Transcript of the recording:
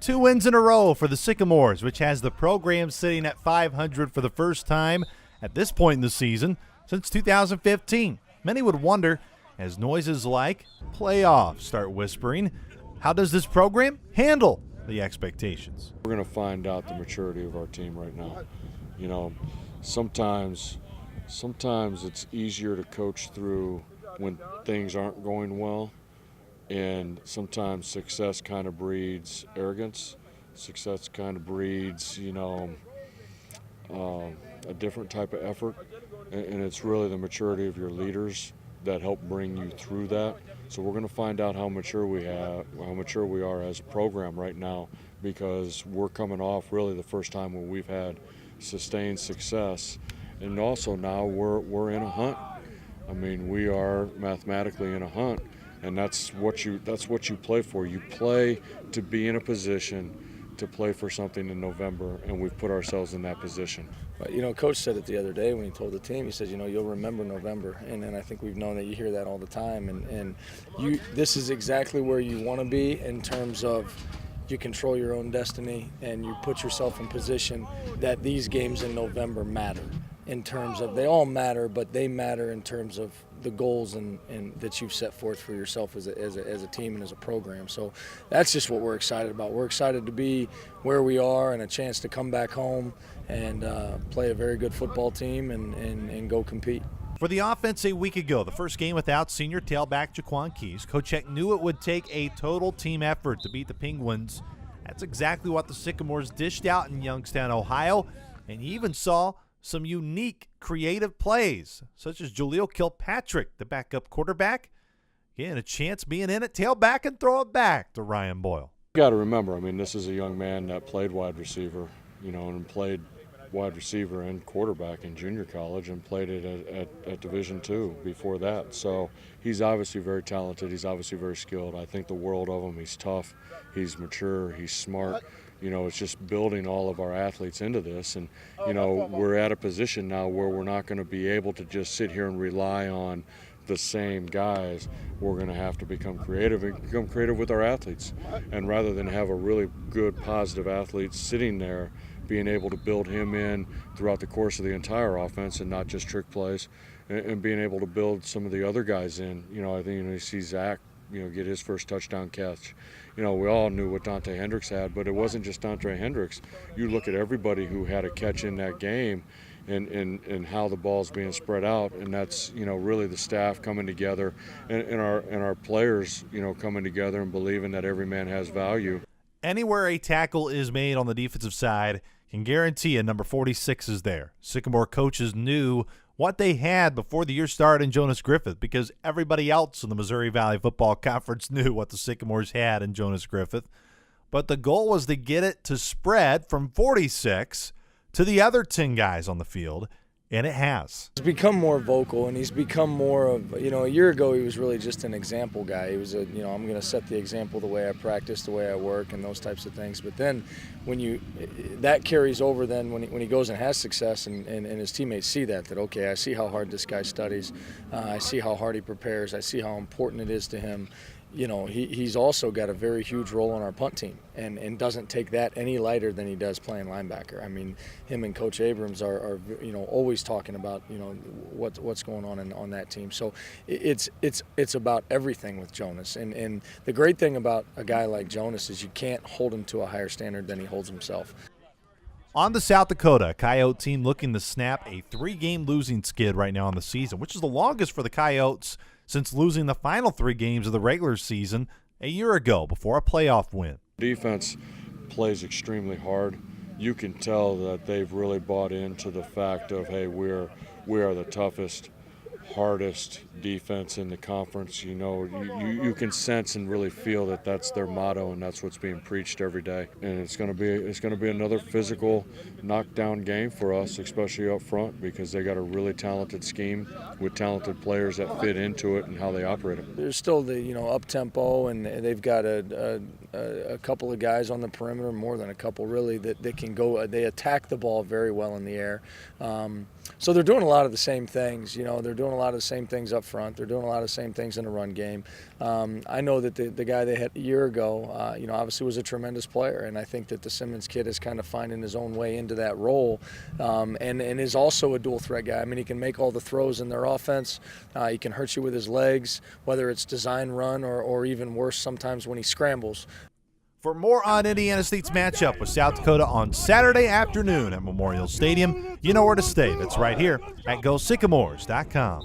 2 wins in a row for the Sycamores, which has the program sitting at 500 for the first time at this point in the season since 2015. Many would wonder, as noises like playoffs start whispering, how does this program handle the expectations? We're going to find out the maturity of our team right now. You know, sometimes it's easier to coach through when things aren't going well, and sometimes success kind of breeds arrogance. Success kind of breeds, a different type of effort, and it's really the maturity of your leaders that help bring you through that. So we're going to find out how mature we are as a program right now, because we're coming off really the first time when we've had sustained success, and also now we're in a hunt. I mean, we are mathematically in a hunt, and that's what you play for. You play to be in a position to play for something in November, and we've put ourselves in that position. But, Coach said it the other day when he told the team, he said, you'll remember November. And I think we've known that you hear that all the time. And this is exactly where you want to be in terms of you control your own destiny and you put yourself in position that these games in November matter. In terms of, they all matter, but they matter in terms of the goals and that you've set forth for yourself as a team and as a program. So that's just what we're excited about. We're excited to be where we are and a chance to come back home and play a very good football team and go compete. For the offense a week ago, the first game without senior tailback Jaquan Keys, Coach Heck knew it would take a total team effort to beat the Penguins. That's exactly what the Sycamores dished out in Youngstown, Ohio, and he even saw some unique, creative plays, such as Jaleel Kilpatrick, the backup quarterback, getting a chance being in at tailback and throw it back to Ryan Boyle. You got to remember, this is a young man that played wide receiver, and played wide receiver and quarterback in junior college and played it at Division II before that. So he's obviously very talented. He's obviously very skilled. I think the world of him. He's tough. He's mature. He's smart. It's just building all of our athletes into this. And, we're at a position now where we're not going to be able to just sit here and rely on the same guys. We're going to have to become creative with our athletes. And rather than have a really good, positive athlete sitting there, being able to build him in throughout the course of the entire offense and not just trick plays, and being able to build some of the other guys in. I think you see Zach get his first touchdown catch. We all knew what Dante Hendricks had, but it wasn't just Dante Hendricks. You look at everybody who had a catch in that game and how the ball's being spread out, and that's, really the staff coming together and our players, coming together and believing that every man has value. Anywhere a tackle is made on the defensive side, can guarantee a number 46 is there. Sycamore coaches knew what they had before the year started in Jonas Griffith, because everybody else in the Missouri Valley Football Conference knew what the Sycamores had in Jonas Griffith. But the goal was to get it to spread from 46 to the other 10 guys on the field, and it has. He's become more vocal, and he's become more of, a year ago he was really just an example guy. He was I'm going to set the example, the way I practice, the way I work, and those types of things. But then that carries over then when he goes and has success, and his teammates see that, okay, I see how hard this guy studies, I see how hard he prepares, I see how important it is to him. He's also got a very huge role on our punt team and doesn't take that any lighter than he does playing linebacker. Him and Coach Abrams are always talking about, what's going on that team. So it's about everything with Jonas. And the great thing about a guy like Jonas is you can't hold him to a higher standard than he holds himself. On to South Dakota, Coyote team looking to snap a 3-game losing skid right now in the season, which is the longest for the Coyotes since losing the final 3 games of the regular season a year ago before a playoff win. Defense plays extremely hard. You can tell that they've really bought into the fact of, hey, we are the toughest, hardest defense in the conference. You can sense and really feel that that's their motto, and that's what's being preached every day. And it's going to be another physical knockdown game for us, especially up front, because they got a really talented scheme with talented players that fit into it and how they operate it. There's still the up tempo, and they've got a a couple of guys on the perimeter, more than a couple really, that can go. They attack the ball very well in the air. So they're doing a lot of the same things. You know, they're doing a lot of the same things up front. They're doing a lot of the same things in the run game. I know that the guy they had a year ago, you know, obviously was a tremendous player, and I think that the Simmons kid is kind of finding his own way into that role, and is also a dual threat guy. I mean, he can make all the throws in their offense. He can hurt you with his legs, whether it's design run or even worse sometimes when he scrambles. For more on Indiana State's matchup with South Dakota on Saturday afternoon at Memorial Stadium, you know where to stay. That's right here at GoSycamores.com.